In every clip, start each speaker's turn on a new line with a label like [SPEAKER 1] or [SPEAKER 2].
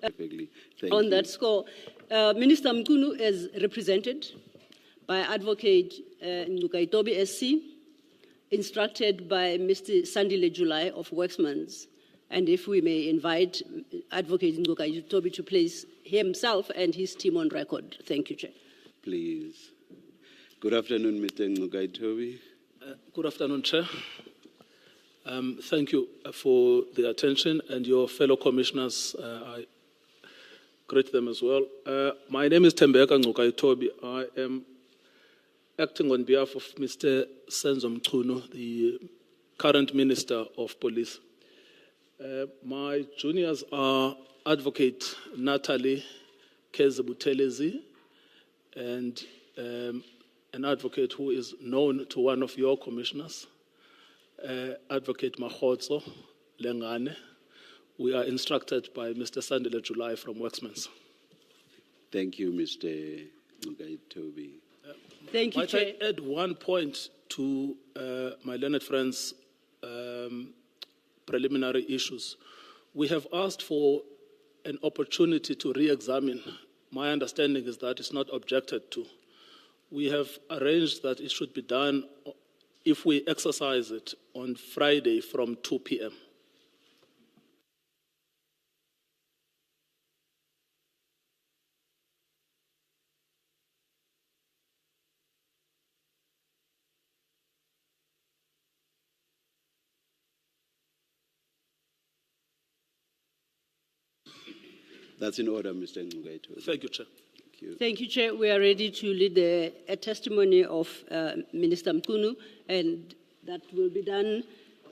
[SPEAKER 1] Perfectly. Thank
[SPEAKER 2] On
[SPEAKER 1] you.
[SPEAKER 2] that score, Minister Mkunu is represented by Advocate Ngukaitobi SC, instructed by Mr. Sandile July of Worksmans. And if we may invite Advocate Ngukaitobi to place himself and his team on record. Thank you, Chair.
[SPEAKER 1] Please. Good afternoon, Mr. Ngukaitobi.
[SPEAKER 3] Good afternoon, Chair. Thank you for the attention, and your fellow commissioners, I greet them as well. My name is Tembeka Ngukaitobi. I am acting on behalf of Mr. Senzo Mchunu, the current Minister of Police. My juniors are Advocate Natalie Kezibutelezi and an advocate who is known to one of your commissioners, Advocate Mahotso Lengane. We are instructed by Mr. Sandile July from Worksmans.
[SPEAKER 1] Thank you, Mr. Ngukaitobi.
[SPEAKER 2] Thank you,
[SPEAKER 3] Might
[SPEAKER 2] Chair.
[SPEAKER 3] I add one point to my learned friend's preliminary issues? We have asked for an opportunity to re-examine. My understanding is that it's not objected to. We have arranged that it should be done if we exercise it on Friday from 2 p.m.
[SPEAKER 1] That's in order, Mr. Ngukaitobi.
[SPEAKER 3] Thank you, Chair.
[SPEAKER 1] Thank you.
[SPEAKER 2] Thank you, Chair. We are ready to lead a testimony of Minister Mkunu, and that will be done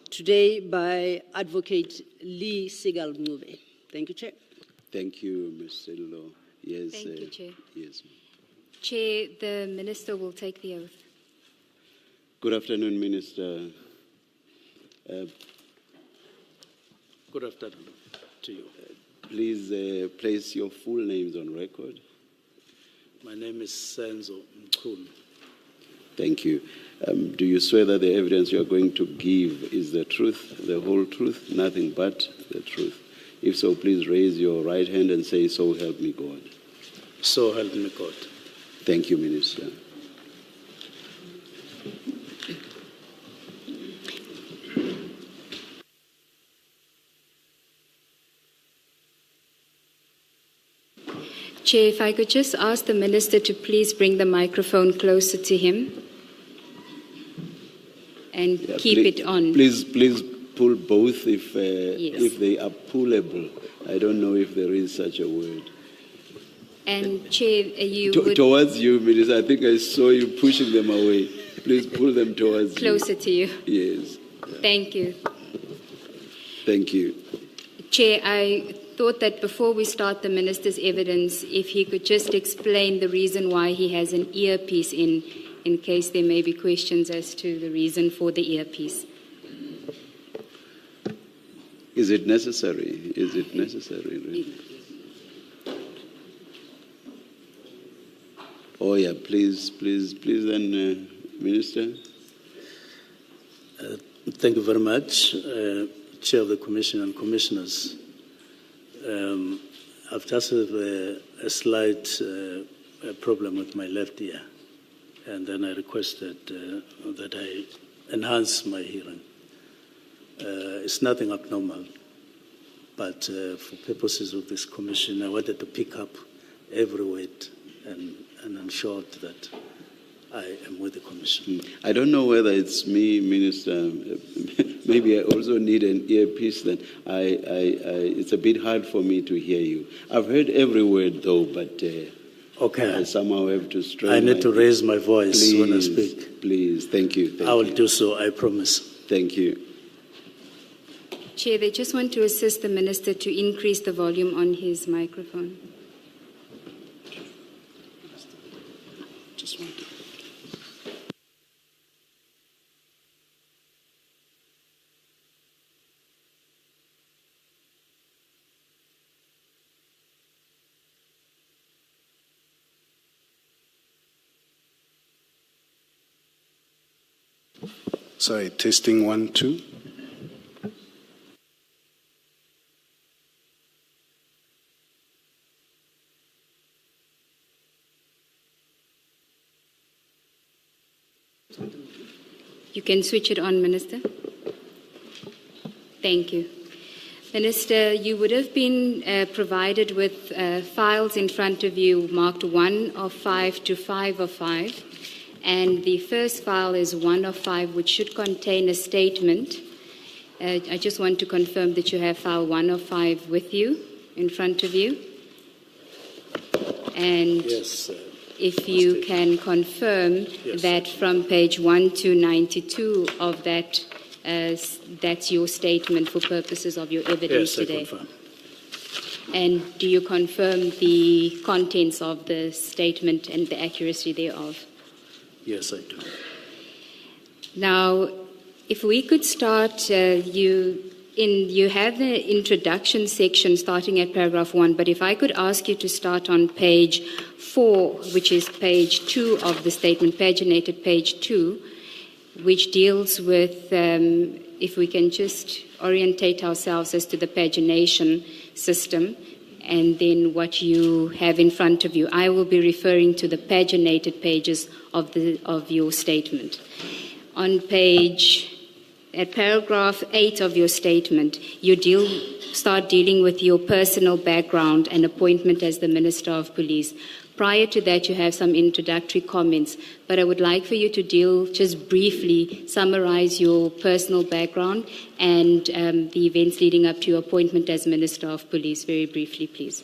[SPEAKER 2] today by Advocate Lee Sigal Mngube. Thank you, Chair.
[SPEAKER 1] Thank you, Ms. Sello. Yes.
[SPEAKER 4] Thank you, Chair.
[SPEAKER 1] Yes.
[SPEAKER 4] Chair, the Minister will take the oath.
[SPEAKER 1] Good afternoon, Minister.
[SPEAKER 3] Good afternoon to you.
[SPEAKER 1] Please place your full names on record.
[SPEAKER 3] My name is Senzo Mchunu.
[SPEAKER 1] Thank you. Do you swear that the evidence you are going to give is the truth, the whole truth, nothing but the truth? If so, please raise your right hand and say, "So help me God."
[SPEAKER 3] So help me God.
[SPEAKER 1] Thank you, Minister.
[SPEAKER 4] Chair, if I could just ask the Minister to please bring the microphone closer to him and keep
[SPEAKER 1] please,
[SPEAKER 4] it on.
[SPEAKER 1] Please pull both if
[SPEAKER 4] Yes.
[SPEAKER 1] they are pullable. I don't know if there is such a word.
[SPEAKER 4] And Chair, you would
[SPEAKER 1] Towards you, Minister. I think I saw you pushing them away. Please pull them towards
[SPEAKER 4] closer to you.
[SPEAKER 1] you. Yes.
[SPEAKER 4] Thank you.
[SPEAKER 1] Thank you.
[SPEAKER 4] Chair, I thought that before we start the Minister's evidence, if he could just explain the reason why he has an earpiece in case there may be questions as to the reason for the earpiece.
[SPEAKER 1] Is it necessary? Is it necessary? Really? Oh, yeah, please then, Minister.
[SPEAKER 5] Thank you very much, Chair of the Commission and Commissioners. I've just have a slight problem with my left ear, and then I requested that I enhance my hearing. It's nothing abnormal, but for purposes of this commission, I wanted to pick up every word and ensure that I am with the commission.
[SPEAKER 1] I don't know whether it's me, Minister. Maybe I also need an earpiece. Then it's a bit hard for me to hear you. I've heard every word though, but
[SPEAKER 5] Okay.
[SPEAKER 1] I somehow have to strain.
[SPEAKER 5] I need to raise my voice when I
[SPEAKER 1] Please,
[SPEAKER 5] speak.
[SPEAKER 1] Please, thank you.
[SPEAKER 5] I will do so, I promise.
[SPEAKER 1] Thank you.
[SPEAKER 4] Chair, they just want to assist the Minister to increase the volume on his microphone.
[SPEAKER 1] Just want to.
[SPEAKER 6] Sorry, testing 1, 2.
[SPEAKER 4] You can switch it on, Minister. Thank you. Minister, you would have been provided with files in front of you marked 1 of 5 to 5 of 5. And the first file is 1 of 5, which should contain a statement. I just want to confirm that you have file 1 of 5 with you, in front of you. And
[SPEAKER 5] Yes.
[SPEAKER 4] if you can confirm
[SPEAKER 5] Yes.
[SPEAKER 4] that from page 1 to 92 of that, that's your statement for purposes of your evidence
[SPEAKER 5] Yes, I
[SPEAKER 4] today.
[SPEAKER 5] confirm.
[SPEAKER 4] And do you confirm the contents of the statement and the accuracy thereof?
[SPEAKER 5] Yes, I do.
[SPEAKER 4] Now, if we could start, you have the introduction section starting at paragraph 1, but if I could ask you to start on page 4, which is page 2 of the statement, paginated page 2, which deals with, if we can just orientate ourselves as to the pagination system, and then what you have in front of you. I will be referring to the paginated pages of your statement. On at paragraph 8 of your statement, you start dealing with your personal background and appointment as the Minister of Police. Prior to that, you have some introductory comments, but I would like for you to just briefly summarize your personal background and the events leading up to your appointment as Minister of Police. Very briefly, please.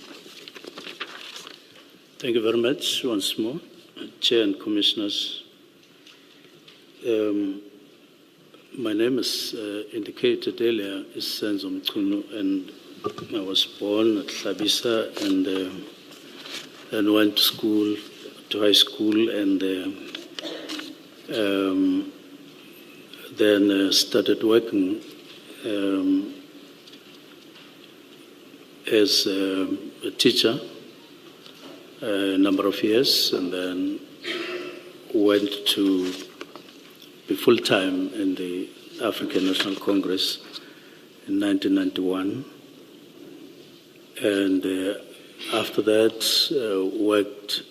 [SPEAKER 5] Thank you very much once more, Chair and Commissioners. My name, is indicated earlier, is Senzo Mchunu, and I was born at Hlabisa and went to high school, and then started working as a teacher a number of years, and then went to be full-time in the African National Congress in 1991. And after that, worked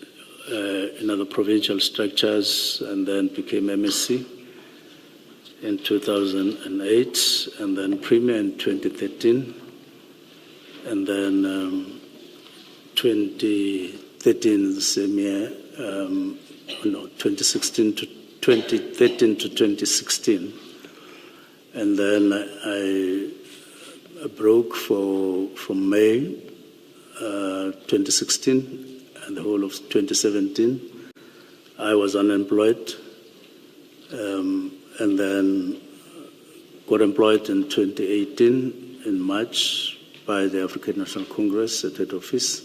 [SPEAKER 5] in other provincial structures, and then became MSc in 2008, and then Premier in 2013, and then 2013, the same year, 2013 to 2016. And then I broke from May 2016 and the whole of 2017. I was unemployed, and then got employed in 2018 in March by the African National Congress at head office,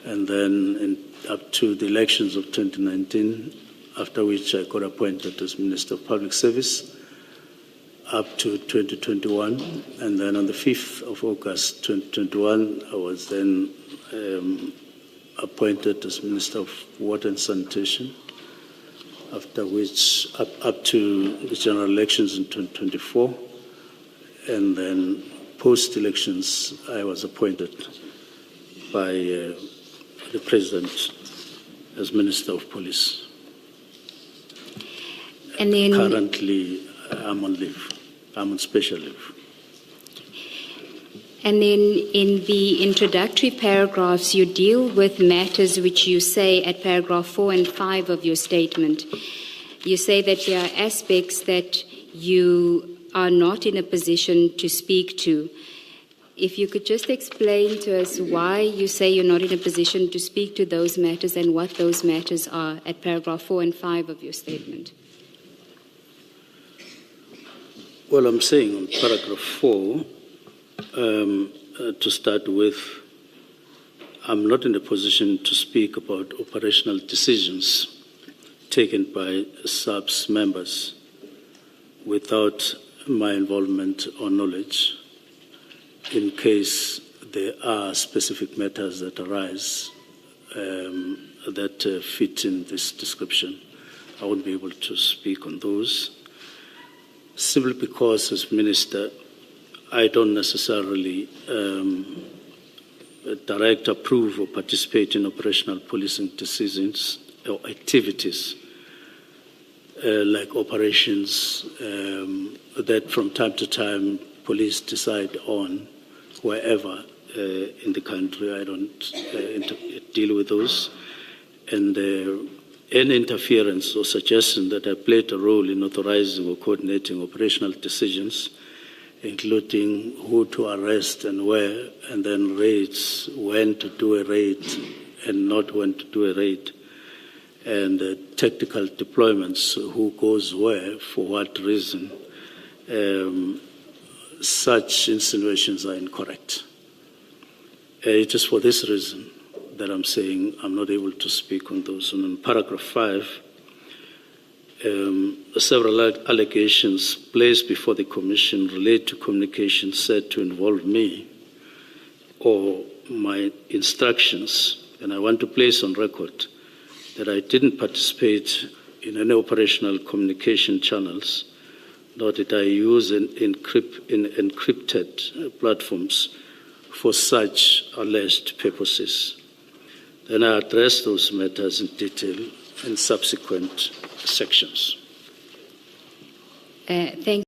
[SPEAKER 5] and then up to the elections of 2019, after which I got appointed as Minister of Public Service up to 2021. And then on the 5th of August 2021, I was then appointed as Minister of Water and Sanitation, after which up to the general elections in 2024. And then post-elections, I was appointed by the President as Minister of Police.
[SPEAKER 4] And then
[SPEAKER 5] Currently, I'm on leave. I'm on special leave.
[SPEAKER 4] And then in the introductory paragraphs, you deal with matters which you say at paragraph 4 and 5 of your statement. You say that there are aspects that you are not in a position to speak to. If you could just explain to us why you say you're not in a position to speak to those matters and what those matters are at paragraph 4 and 5 of your statement.
[SPEAKER 5] Well, I'm saying on paragraph 4, to start with, I'm not in a position to speak about operational decisions taken by SAPS members without my involvement or knowledge, in case there are specific matters that arise that fit in this description. I won't be able to speak on those, simply because as Minister, I don't necessarily direct, approve, or participate in operational policing decisions or activities like operations that from time to time police decide on wherever in the country. I don't deal with those. And any interference or suggestion that I played a role in authorizing or coordinating operational decisions, including who to arrest and where, and then raids, when to do a raid and not when to do a raid, and tactical deployments, who goes where, for what reason, such insinuations are incorrect. It is for this reason that I'm saying I'm not able to speak on those. And in paragraph 5, several allegations placed before the Commission relate to communications said to involve me or my instructions, and I want to place on record that I didn't participate in any operational communication channels, nor did I use encrypted platforms for such alleged purposes. Then I address those matters in detail in subsequent sections.
[SPEAKER 4] Thank